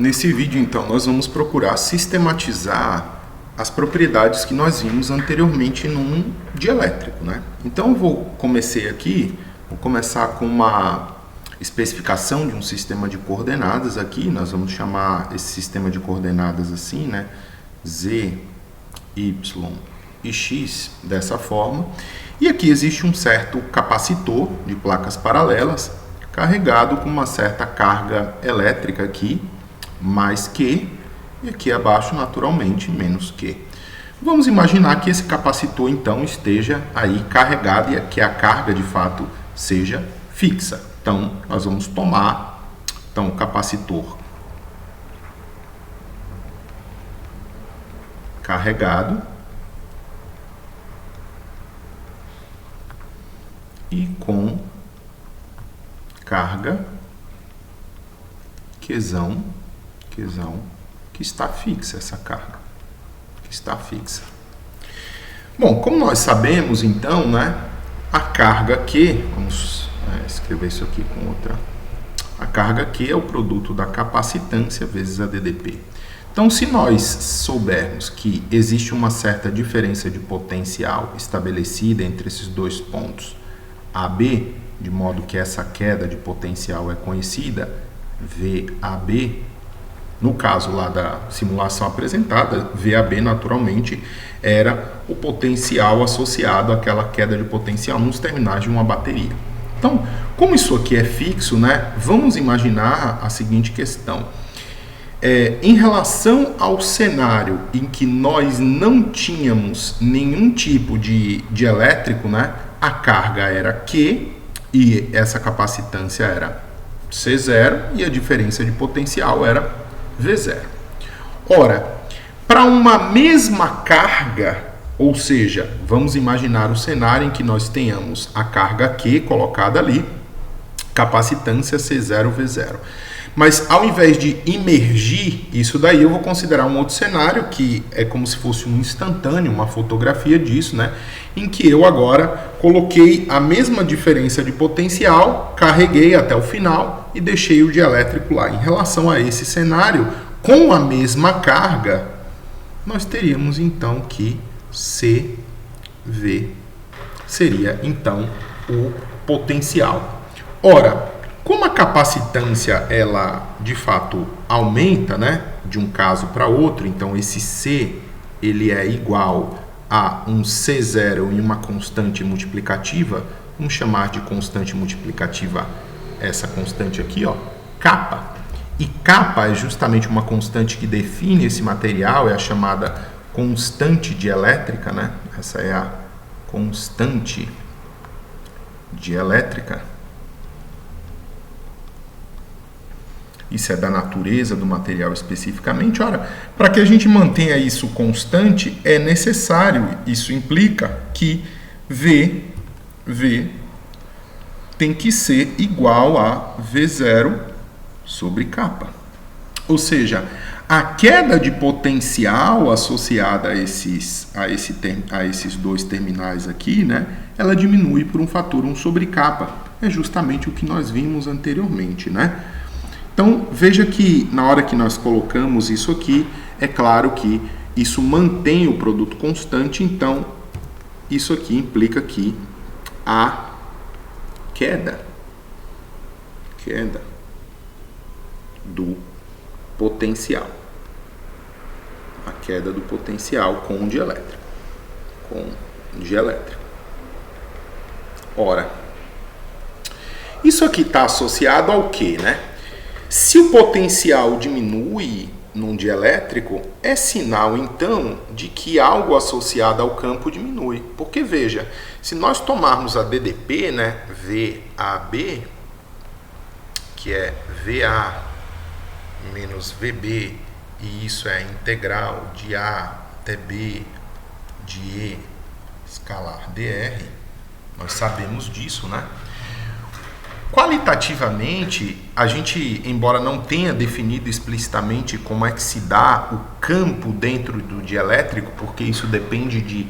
Nesse vídeo, então, nós vamos procurar sistematizar as propriedades que nós vimos anteriormente num dielétrico, né? Então, eu vou começar com uma especificação de um sistema de coordenadas aqui. Nós vamos chamar esse sistema de coordenadas assim, né? Z, Y e X, dessa forma. E aqui existe um certo capacitor de placas paralelas carregado com uma certa carga elétrica aqui, mais Q, e aqui abaixo, naturalmente, menos Q. Vamos imaginar que esse capacitor, então, esteja aí carregado e que a carga, de fato, seja fixa. Então, nós vamos tomar o capacitor carregado e com carga Qzão, que está fixa, essa carga que está fixa. Bom, como nós sabemos, então, né, a carga Q, vamos escrever isso aqui com outra, a carga Q é o produto da capacitância vezes a DDP. Então, se nós soubermos que existe uma certa diferença de potencial estabelecida entre esses dois pontos AB, de modo que essa queda de potencial é conhecida, VAB, no caso lá da simulação apresentada, VAB naturalmente era o potencial associado àquela queda de potencial nos terminais de uma bateria. Então, como isso aqui é fixo, né, vamos imaginar a seguinte questão. Em relação ao cenário em que nós não tínhamos nenhum tipo de elétrico, né, a carga era Q e essa capacitância era C0 e a diferença de potencial era V0. Ora, para uma mesma carga, ou seja, vamos imaginar o cenário em que nós tenhamos a carga Q colocada ali, capacitância C0, V0. Mas ao invés de imergir isso daí, eu vou considerar um outro cenário que é como se fosse um instantâneo, uma fotografia disso, né? Em que eu agora coloquei a mesma diferença de potencial, carreguei até o final e deixei o dielétrico lá. Em relação a esse cenário, com a mesma carga, nós teríamos então que CV seria então o potencial. Ora, como a capacitância ela de fato aumenta, né, de um caso para outro, então esse C ele é igual a um C0 em uma constante multiplicativa, vamos chamar de constante multiplicativa essa constante aqui, ó, kappa. E kappa é justamente uma constante que define esse material, é a chamada constante dielétrica, né? Essa é a constante dielétrica. Isso é da natureza do material especificamente. Ora, para que a gente mantenha isso constante, é necessário, isso implica que V tem que ser igual a V0 sobre kappa. Ou seja, a queda de potencial associada a esses dois terminais aqui, né, ela diminui por um fator 1 sobre kappa. É justamente o que nós vimos anteriormente, né? Então, veja que na hora que nós colocamos isso aqui, é claro que isso mantém o produto constante, então isso aqui implica que a queda do potencial, a queda do potencial com o dielétrico, Ora, isso aqui está associado ao quê, né? Se o potencial diminui num dielétrico, é sinal, então, de que algo associado ao campo diminui. Porque, veja, se nós tomarmos a DDP, né, VAB, que é VA menos VB, e isso é a integral de A até B de E escalar dr, nós sabemos disso, né? Qualitativamente, a gente, embora não tenha definido explicitamente como é que se dá o campo dentro do dielétrico, porque isso depende de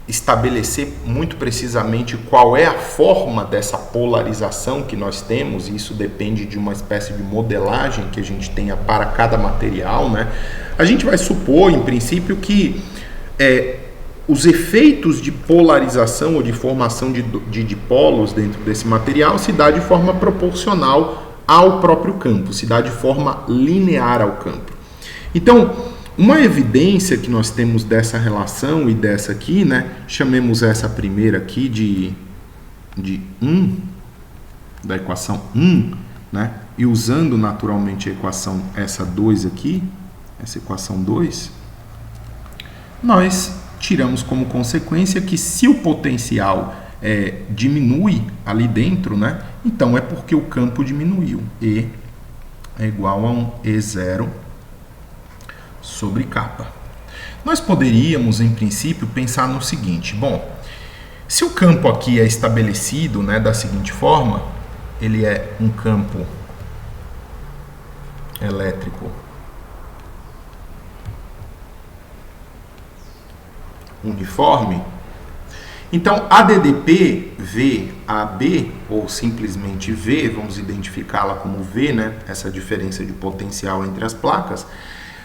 estabelecer muito precisamente qual é a forma dessa polarização que nós temos, e isso depende de uma espécie de modelagem que a gente tenha para cada material, né? A gente vai supor, em princípio, que os efeitos de polarização ou de formação de dipolos dentro desse material se dá de forma proporcional ao próprio campo, se dá de forma linear ao campo. Então, uma evidência que nós temos dessa relação e dessa aqui, né, chamemos essa primeira aqui de 1, da equação 1, né, e usando naturalmente a equação essa 2 aqui, essa equação 2, nós tiramos como consequência que se o potencial diminui ali dentro, né, então é porque o campo diminuiu. E é igual a um E0 sobre kappa. Nós poderíamos, em princípio, pensar no seguinte: bom, se o campo aqui é estabelecido, né, da seguinte forma, ele é um campo elétrico uniforme, então a DDP VAB, ou simplesmente V, vamos identificá-la como V, né, essa diferença de potencial entre as placas,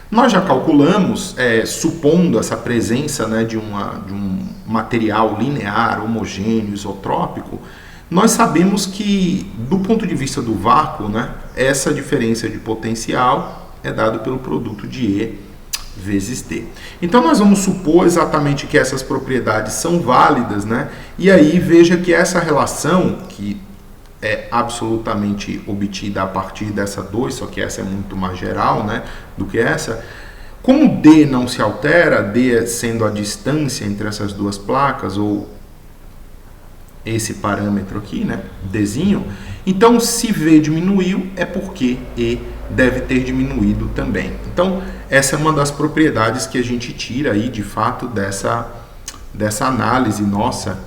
nós já calculamos, supondo essa presença, né, de um material linear, homogêneo, isotrópico, nós sabemos que, do ponto de vista do vácuo, né, essa diferença de potencial é dada pelo produto de E vezes T. Então, nós vamos supor exatamente que essas propriedades são válidas, né, e aí veja que essa relação, que é absolutamente obtida a partir dessa 2, só que essa é muito mais geral, né, do que essa. Como D não se altera, D sendo a distância entre essas duas placas, ou esse parâmetro aqui, né, Dzinho, então se V diminuiu é porque E deve ter diminuído também. Então, essa é uma das propriedades que a gente tira aí, de fato, dessa análise nossa,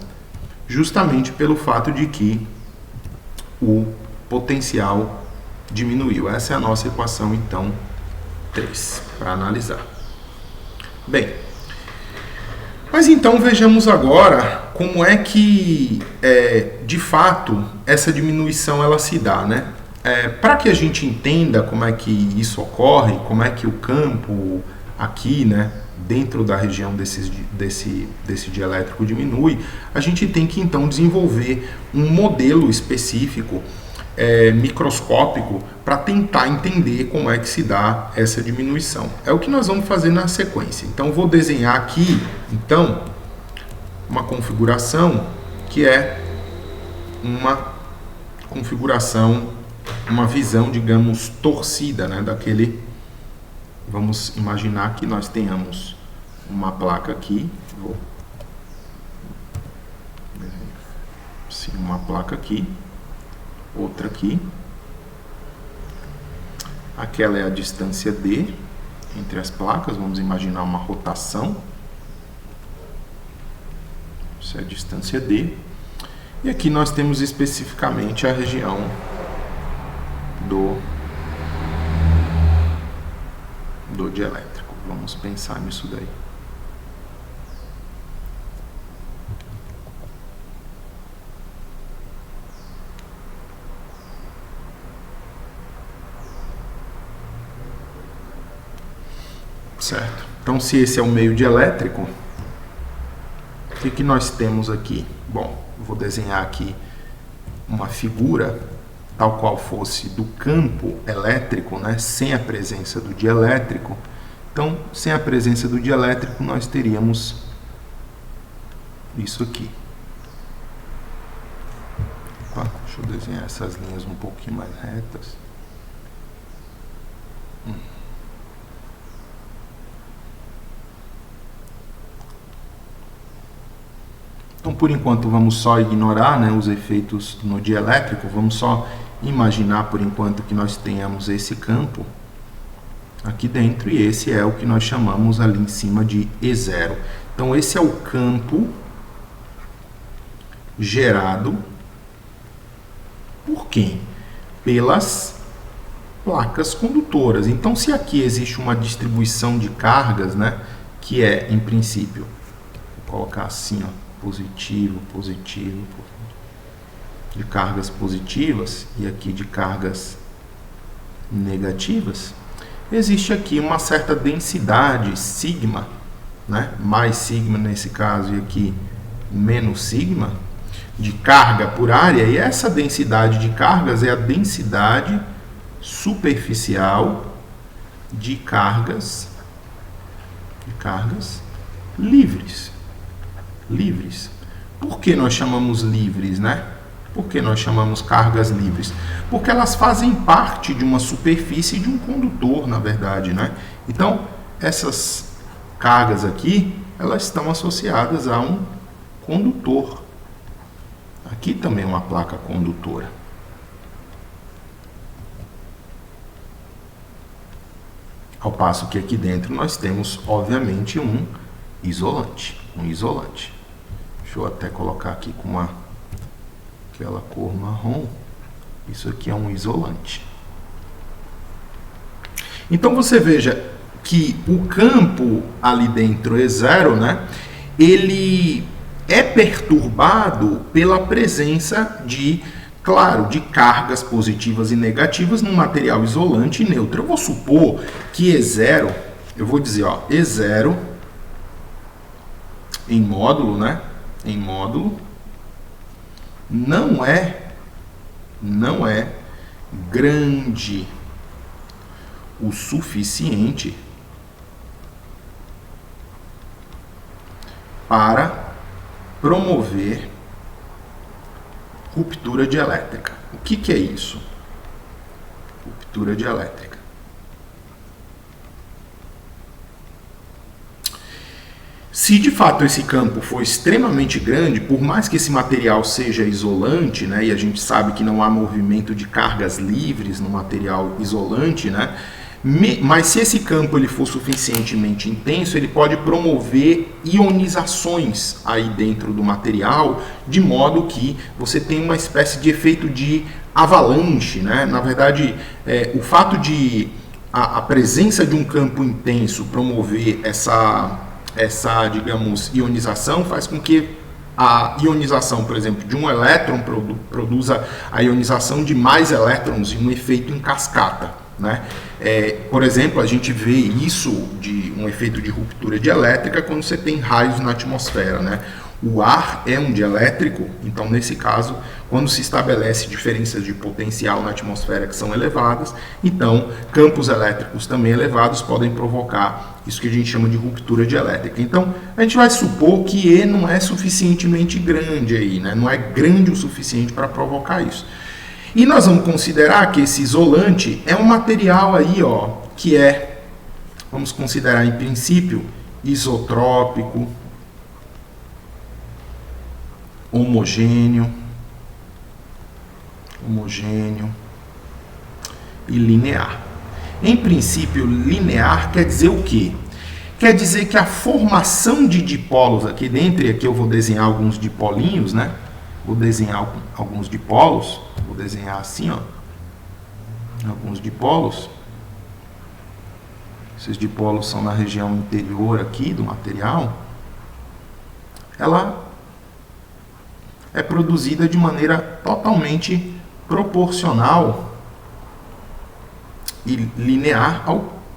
justamente pelo fato de que o potencial diminuiu. Essa é a nossa equação, então, 3, para analisar. Bem, mas então vejamos agora como é que, de fato, essa diminuição ela se dá, né? Para que a gente entenda como é que isso ocorre, como é que o campo aqui, né, dentro da região desse dielétrico diminui, a gente tem que então desenvolver um modelo específico, microscópico, para tentar entender como é que se dá essa diminuição. É o que nós vamos fazer na sequência. Então, vou desenhar aqui, então, uma configuração que é uma configuração, uma visão, digamos, torcida, né, daquele. Vamos imaginar que nós tenhamos uma placa aqui, vou sim, uma placa aqui, outra aqui, aquela é a distância D entre as placas, vamos imaginar uma rotação, essa é a distância D, e aqui nós temos especificamente a região do dielétrico. Vamos pensar nisso daí. Certo. Então, se esse é o meio dielétrico, o que nós temos aqui? Bom, vou desenhar aqui uma figura tal qual fosse do campo elétrico, né, sem a presença do dielétrico. Então, sem a presença do dielétrico, nós teríamos isso aqui. Opa, deixa eu desenhar essas linhas um pouquinho mais retas. Então, por enquanto, vamos só ignorar, né, os efeitos no dielétrico, vamos só imaginar, por enquanto, que nós tenhamos esse campo aqui dentro, e esse é o que nós chamamos ali em cima de E0. Então, esse é o campo gerado por quem? Pelas placas condutoras. Então, se aqui existe uma distribuição de cargas, né, que é, em princípio, colocar assim, ó, positivo, positivo, de cargas positivas e aqui de cargas negativas, existe aqui uma certa densidade sigma, né? Mais sigma nesse caso e aqui menos sigma, de carga por área, e essa densidade de cargas é a densidade superficial de cargas livres. Por que nós chamamos livres, né? Por que nós chamamos cargas livres? Porque elas fazem parte de uma superfície de um condutor, na verdade, né? Então, essas cargas aqui, elas estão associadas a um condutor. Aqui também é uma placa condutora. Ao passo que aqui dentro nós temos, obviamente, um isolante. Deixa eu até colocar aqui com aquela cor marrom. Isso aqui é um isolante. Então você veja que o campo ali dentro E0, né, ele é perturbado pela presença de, claro, de cargas positivas e negativas num material isolante e neutro. Eu vou supor que E0, eu vou dizer, ó, E0 em módulo, né? Em módulo não é grande o suficiente para promover ruptura dielétrica. O que é isso? Ruptura dielétrica. Se de fato esse campo for extremamente grande, por mais que esse material seja isolante, né, e a gente sabe que não há movimento de cargas livres no material isolante, né, mas se esse campo ele for suficientemente intenso, ele pode promover ionizações aí dentro do material, de modo que você tem uma espécie de efeito de avalanche, né? Na verdade, o fato de a presença de um campo intenso promover essa, digamos, ionização faz com que a ionização, por exemplo, de um elétron produza a ionização de mais elétrons em um efeito em cascata, né? Por exemplo, a gente vê isso de um efeito de ruptura dielétrica quando você tem raios na atmosfera, né? O ar é um dielétrico, então nesse caso, quando se estabelece diferenças de potencial na atmosfera que são elevadas, então campos elétricos também elevados podem provocar isso que a gente chama de ruptura dielétrica. Então a gente vai supor que E não é suficientemente grande aí, né? Não é grande o suficiente para provocar isso. E nós vamos considerar que esse isolante é um material aí, ó, que vamos considerar em princípio, isotrópico, homogêneo e linear. Em princípio, linear quer dizer o quê? Quer dizer que a formação de dipolos aqui dentro, e aqui eu vou desenhar alguns dipolinhos, né? Vou desenhar alguns dipolos, vou desenhar assim, ó, alguns dipolos. Esses dipolos são na região interior aqui do material. Ela é produzida de maneira totalmente proporcional e linear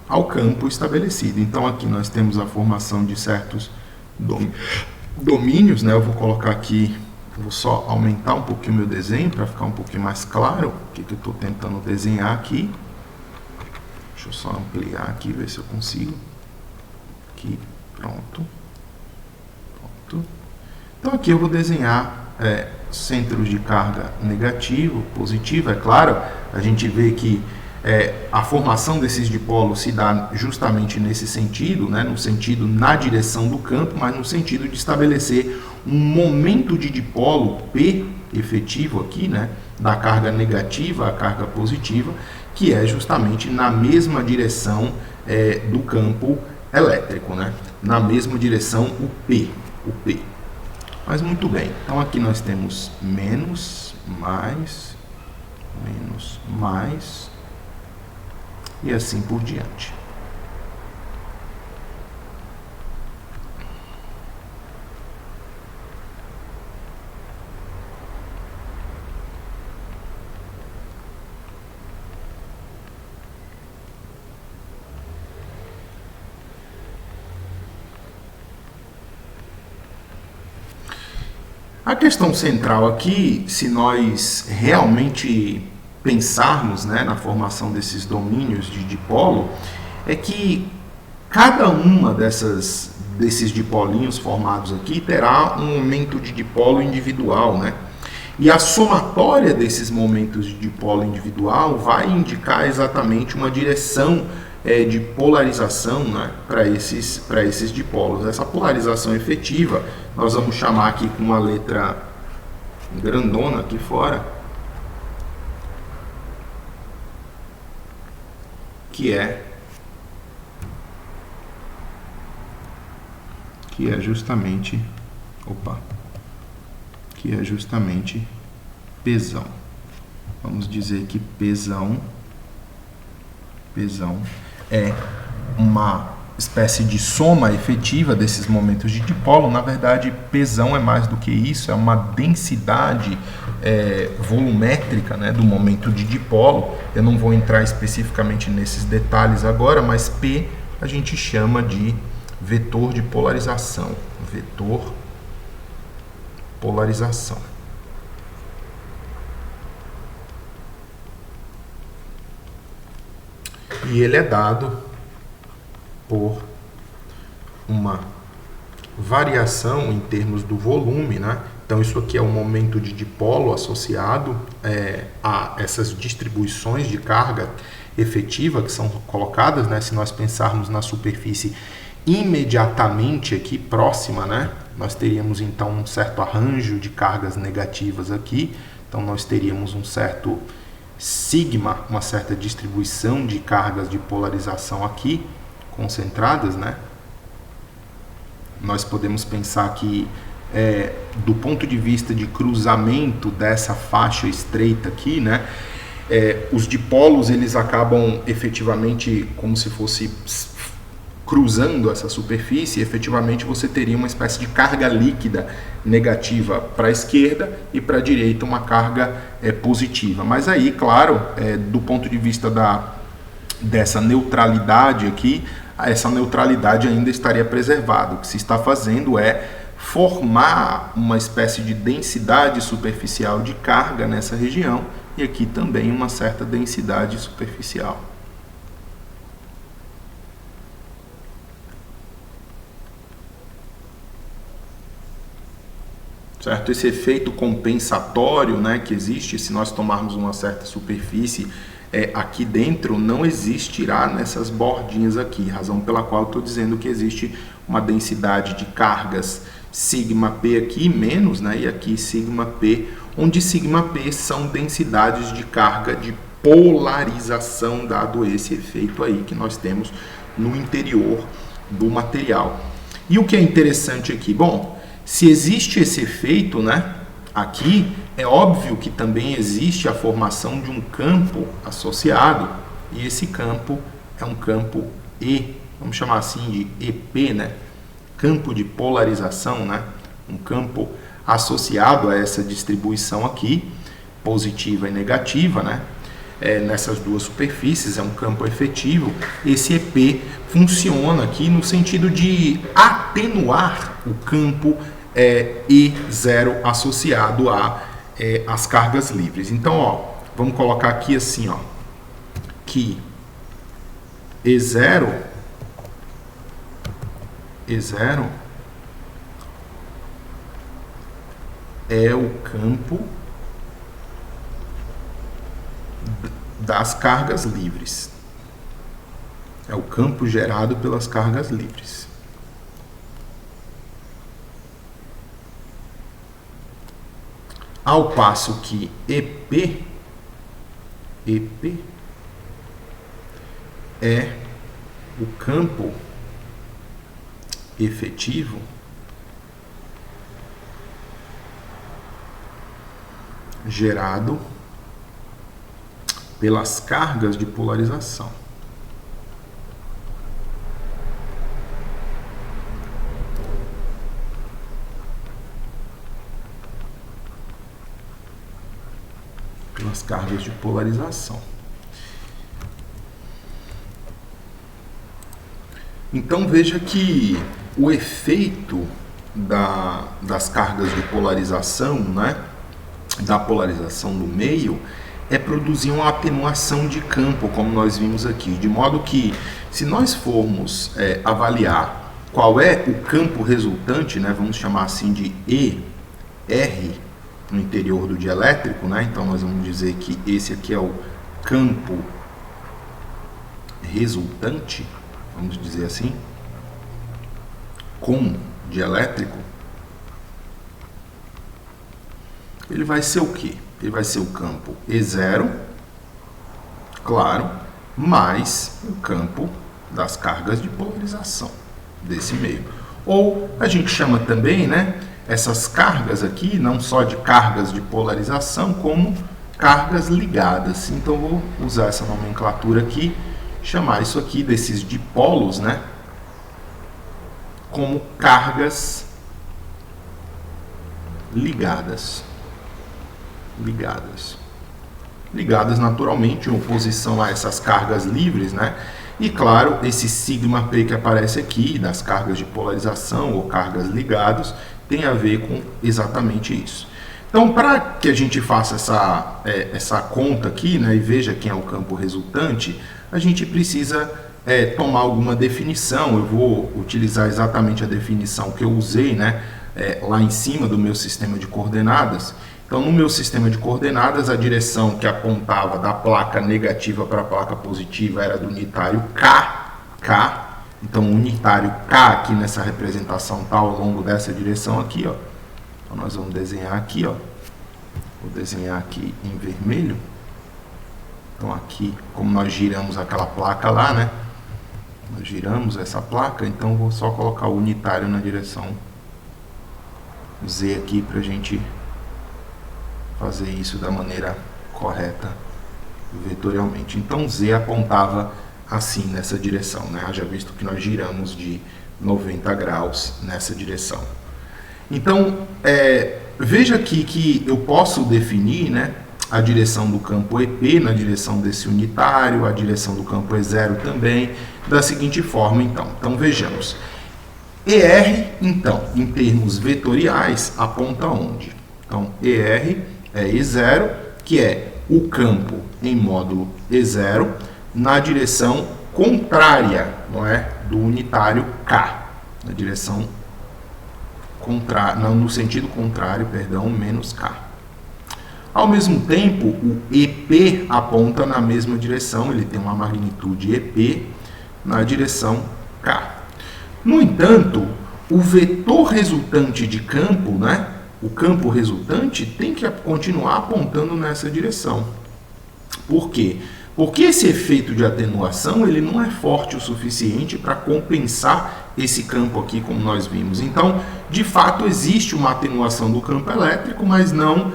ao campo estabelecido. Então aqui nós temos a formação de certos domínios, né? Eu vou colocar aqui, vou só aumentar um pouquinho o meu desenho para ficar um pouquinho mais claro o que eu estou tentando desenhar aqui. Deixa eu só ampliar aqui, ver se eu consigo. Aqui, pronto. Então aqui eu vou desenhar centros de carga negativo, positivo, é claro. A gente vê que a formação desses dipolos se dá justamente nesse sentido, né? No sentido na direção do campo, mas no sentido de estabelecer um momento de dipolo P efetivo aqui, né? Da carga negativa à carga positiva, que é justamente na mesma direção do campo elétrico, né? Na mesma direção o P. Mas muito bem, então aqui nós temos menos, mais, e assim por diante. A questão central aqui, se nós realmente pensarmos, né, na formação desses domínios de dipolo, é que cada uma desses dipolinhos formados aqui terá um momento de dipolo individual, né? E a somatória desses momentos de dipolo individual vai indicar exatamente uma direção de polarização, né, para esses dipolos. Essa polarização efetiva, nós vamos chamar aqui com uma letra grandona aqui fora, que é justamente Pzão. Vamos dizer que Pzão é uma espécie de soma efetiva desses momentos de dipolo. Na verdade, Pzão é mais do que isso, é uma densidade volumétrica, né, do momento de dipolo. Eu não vou entrar especificamente nesses detalhes agora, mas P a gente chama de vetor de polarização. Vetor polarização. E ele é dado por uma variação em termos do volume, né? Então, isso aqui é um momento de dipolo associado a essas distribuições de carga efetiva que são colocadas, né? Se nós pensarmos na superfície imediatamente aqui próxima, né? Nós teríamos, então, um certo arranjo de cargas negativas aqui. Então, nós teríamos um certo sigma, uma certa distribuição de cargas de polarização aqui, concentradas, né? Nós podemos pensar que, do ponto de vista de cruzamento dessa faixa estreita aqui, né? Os dipolos, eles acabam efetivamente como se fosse cruzando essa superfície, e efetivamente você teria uma espécie de carga líquida negativa para a esquerda e para a direita uma carga positiva. Mas aí, claro, do ponto de vista dessa neutralidade aqui, essa neutralidade ainda estaria preservada. O que se está fazendo é formar uma espécie de densidade superficial de carga nessa região e aqui também uma certa densidade superficial. Certo? Esse efeito compensatório, né, que existe, se nós tomarmos uma certa superfície aqui dentro, não existirá nessas bordinhas aqui, razão pela qual eu estou dizendo que existe uma densidade de cargas sigma P aqui, menos, né, e aqui sigma P, onde sigma P são densidades de carga de polarização, dado esse efeito aí que nós temos no interior do material. E o que é interessante aqui? Bom, se existe esse efeito, né, aqui, é óbvio que também existe a formação de um campo associado, e esse campo é um campo E, vamos chamar assim de EP, né, campo de polarização, né, um campo associado a essa distribuição aqui, positiva e negativa, né, nessas duas superfícies, é um campo efetivo. Esse EP funciona aqui no sentido de atenuar o campo E0 associado às cargas livres. Então, ó, vamos colocar aqui assim, ó, que E0 é o campo das cargas livres. É o campo gerado pelas cargas livres. Ao passo que EP é o campo efetivo gerado pelas cargas de polarização. Pelas cargas de polarização. Então veja que o efeito das cargas de polarização, né, da polarização do meio, é produzir uma atenuação de campo, como nós vimos aqui, de modo que, se nós formos avaliar qual é o campo resultante, né, vamos chamar assim de ER, no interior do dielétrico, né, então nós vamos dizer que esse aqui é o campo resultante, vamos dizer assim, com dielétrico, ele vai ser o quê? Ele vai ser o campo E0, claro, mais o campo das cargas de polarização desse meio. Ou a gente chama também, né, essas cargas aqui, não só de cargas de polarização, como cargas ligadas. Então, vou usar essa nomenclatura aqui, chamar isso aqui desses dipolos, né, como cargas ligadas. Ligadas naturalmente em oposição a essas cargas livres, né? E claro, esse sigma P que aparece aqui, das cargas de polarização ou cargas ligadas, tem a ver com exatamente isso. Então, para que a gente faça essa conta aqui, né, e veja quem é o campo resultante, a gente precisa tomar alguma definição. Eu vou utilizar exatamente a definição que eu usei, né, lá em cima do meu sistema de coordenadas. Então, no meu sistema de coordenadas, a direção que apontava da placa negativa para a placa positiva era do unitário K. Então, o unitário K aqui nessa representação está ao longo dessa direção aqui, ó. Então, nós vamos desenhar aqui, ó. Vou desenhar aqui em vermelho. Então, aqui, como nós giramos aquela placa lá, né? Nós giramos essa placa, então vou só colocar o unitário na direção Z aqui para a gente fazer isso da maneira correta vetorialmente. Então, Z apontava assim nessa direção, né? Haja visto que nós giramos de 90 graus nessa direção. Então, veja aqui que eu posso definir, né, a direção do campo EP na direção desse unitário, a direção do campo E0 também, da seguinte forma, então. Então, vejamos. ER, então, em termos vetoriais, aponta onde? Então, ER é E0, que é o campo em módulo E0, na direção contrária, não é? Do unitário K, na direção contrária, não, no sentido contrário, perdão, menos K. Ao mesmo tempo, o EP aponta na mesma direção, ele tem uma magnitude EP na direção K. No entanto, o vetor resultante de campo, né? O campo resultante tem que continuar apontando nessa direção. Por quê? Porque esse efeito de atenuação ele não é forte o suficiente para compensar esse campo aqui, como nós vimos. Então, de fato, existe uma atenuação do campo elétrico, mas não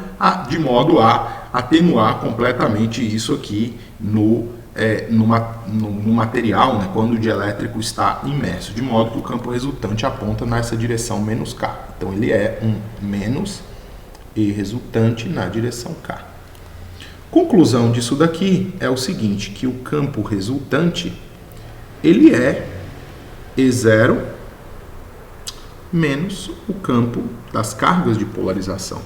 de modo a atenuar completamente isso aqui no material, né, quando o dielétrico está imerso, de modo que o campo resultante aponta nessa direção menos K. Então, ele é um menos E resultante na direção K. Conclusão disso daqui é o seguinte, que o campo resultante, ele é E0 menos o campo das cargas de polarização.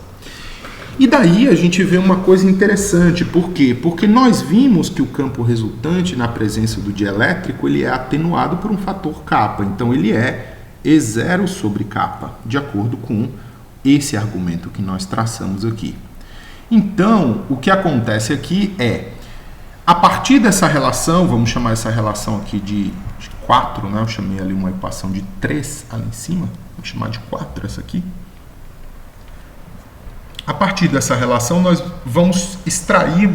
E daí a gente vê uma coisa interessante, por quê? Porque nós vimos que o campo resultante na presença do dielétrico, ele é atenuado por um fator kappa, então ele é E0 sobre kappa, de acordo com esse argumento que nós traçamos aqui. Então, o que acontece aqui é, a partir dessa relação, vamos chamar essa relação aqui de 4, né? Eu chamei ali uma equação de 3 ali em cima, vou chamar de 4 essa aqui. A partir dessa relação, nós vamos extrair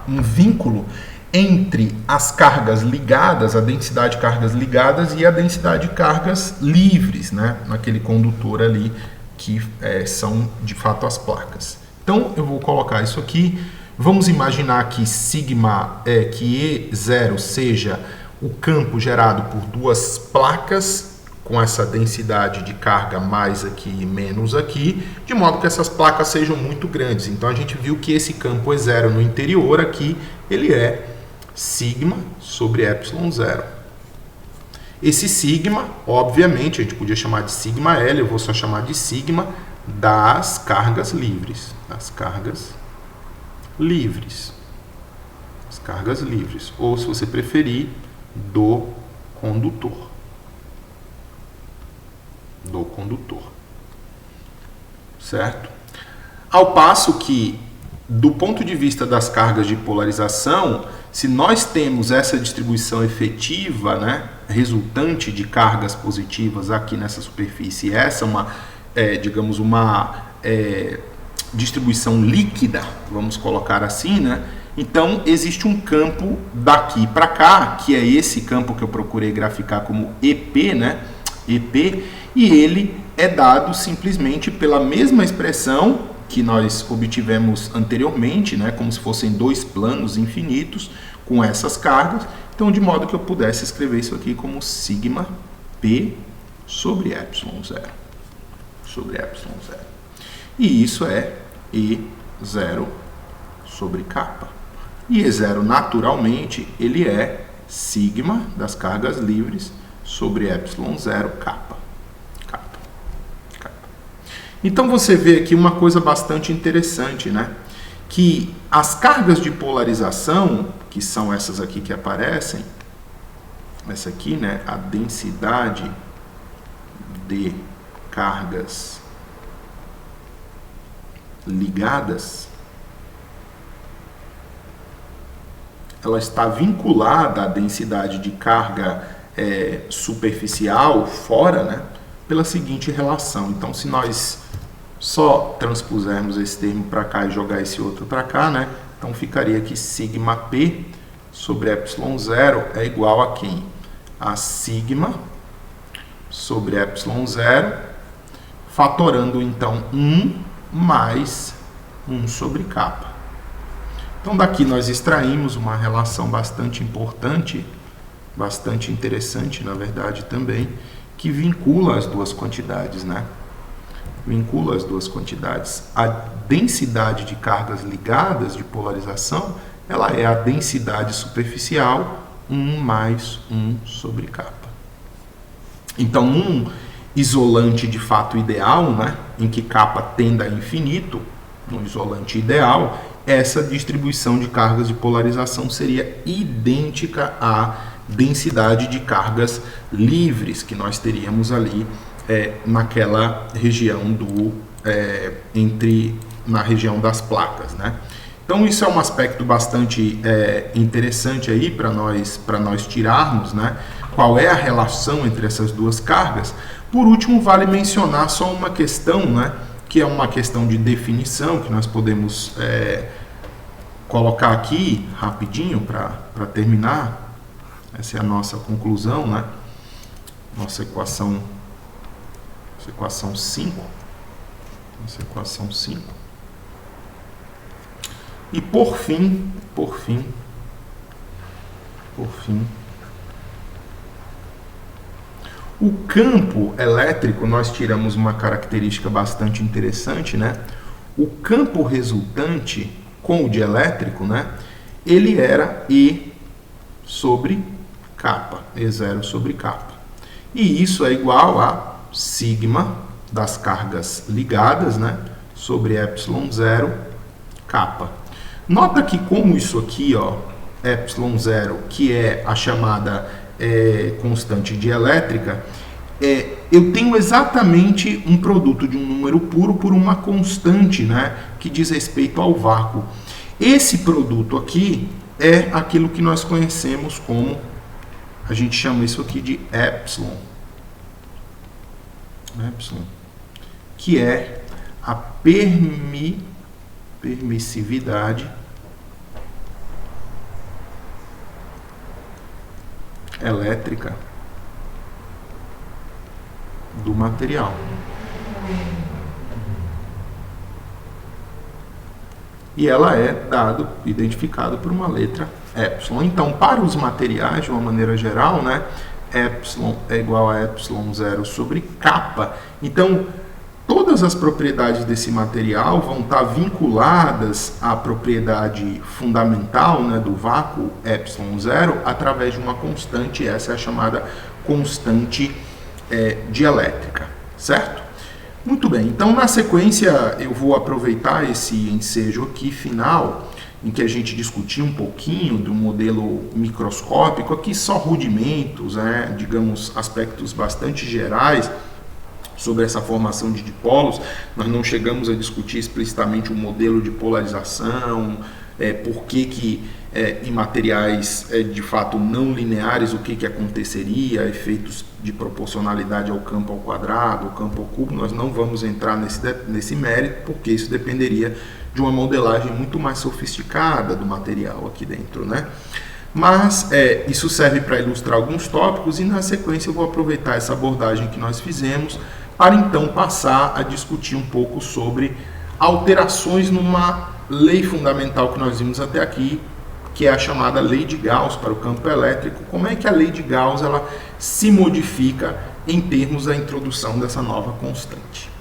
um vínculo entre as cargas ligadas, a densidade de cargas ligadas e a densidade de cargas livres, né? Naquele condutor ali que são, de fato, as placas. Então, eu vou colocar isso aqui. Vamos imaginar que sigma, que E0 seja o campo gerado por duas placas, com essa densidade de carga mais aqui e menos aqui, de modo que essas placas sejam muito grandes. Então, a gente viu que esse campo E0 no interior aqui, ele é sigma sobre ε0. Esse sigma, obviamente, a gente podia chamar de sigma L, eu vou só chamar de sigma das cargas livres. Das cargas livres. As cargas livres. Ou, se você preferir, do condutor. Do condutor. Certo? Ao passo que, do ponto de vista das cargas de polarização, se nós temos essa distribuição efetiva, né, resultante de cargas positivas aqui nessa superfície, essa digamos, uma distribuição líquida, vamos colocar assim, né? Então, existe um campo daqui para cá, que é esse campo que eu procurei graficar como EP, né? EP, e ele é dado simplesmente pela mesma expressão que nós obtivemos anteriormente, né? Como se fossem dois planos infinitos com essas cargas. Então, de modo que eu pudesse escrever isso aqui como sigma P sobre ε0. Sobre ε0. E isso é E0 sobre kappa. E E0, naturalmente, ele é sigma das cargas livres sobre ε0 kappa. Então, você vê aqui uma coisa bastante interessante, né? Que as cargas de polarização, que são essas aqui que aparecem, essa aqui, né? A densidade de cargas ligadas, ela está vinculada à densidade de carga superficial fora, né, pela seguinte relação. Então, se nós só transpusermos esse termo para cá e jogar esse outro para cá, né, então ficaria que sigma P sobre ε0 é igual a quem? A sigma sobre ε0, fatorando então 1 mais 1 sobre kappa. Então, daqui nós extraímos uma relação bastante importante, bastante interessante, na verdade, também, que vincula as duas quantidades, né? Vincula as duas quantidades. A densidade de cargas ligadas de polarização, ela é a densidade superficial 1 mais 1 sobre kappa. Então, um isolante de fato ideal, né, em que kappa tenda a infinito, um isolante ideal, essa distribuição de cargas de polarização seria idêntica à densidade de cargas livres que nós teríamos ali naquela região na região das placas, né? Então, isso é um aspecto bastante interessante aí para nós tirarmos, né? Qual é a relação entre essas duas cargas. Por último, vale mencionar só uma questão, né? Que é uma questão de definição que nós podemos colocar aqui rapidinho para terminar. Essa é a nossa conclusão, né? Nossa equação 5. Nossa equação 5. E por fim, o campo elétrico, nós tiramos uma característica bastante interessante, né? O campo resultante com o dielétrico, né? Ele era E sobre kappa, E0 sobre kappa. E isso é igual a sigma das cargas ligadas, né? Sobre ε0 kappa. Nota que como isso aqui, ó, ε0, que é a chamada constante dielétrica, eu tenho exatamente um produto de um número puro por uma constante, né, que diz respeito ao vácuo. Esse produto aqui é aquilo que nós conhecemos como, a gente chama isso aqui de epsilon, que é a permissividade elétrica do material. E ela é identificada por uma letra epsilon. Então, para os materiais, de uma maneira geral, né, epsilon é igual a ε0 sobre kappa. Então, todas as propriedades desse material vão estar vinculadas à propriedade fundamental, né, do vácuo ε0 através de uma constante, essa é a chamada constante dielétrica, certo? Muito bem, então na sequência eu vou aproveitar esse ensejo aqui final, em que a gente discutiu um pouquinho do modelo microscópico, aqui só rudimentos, né, digamos, aspectos bastante gerais sobre essa formação de dipolos. Nós não chegamos a discutir explicitamente o modelo de polarização, por que em materiais de fato não lineares o que aconteceria, efeitos de proporcionalidade ao campo ao quadrado, ao campo ao cubo. Nós não vamos entrar nesse mérito, porque isso dependeria de uma modelagem muito mais sofisticada do material aqui dentro, né? Mas isso serve para ilustrar alguns tópicos, e na sequência eu vou aproveitar essa abordagem que nós fizemos para então passar a discutir um pouco sobre alterações numa lei fundamental que nós vimos até aqui, que é a chamada lei de Gauss para o campo elétrico. Como é que a lei de Gauss ela se modifica em termos da introdução dessa nova constante?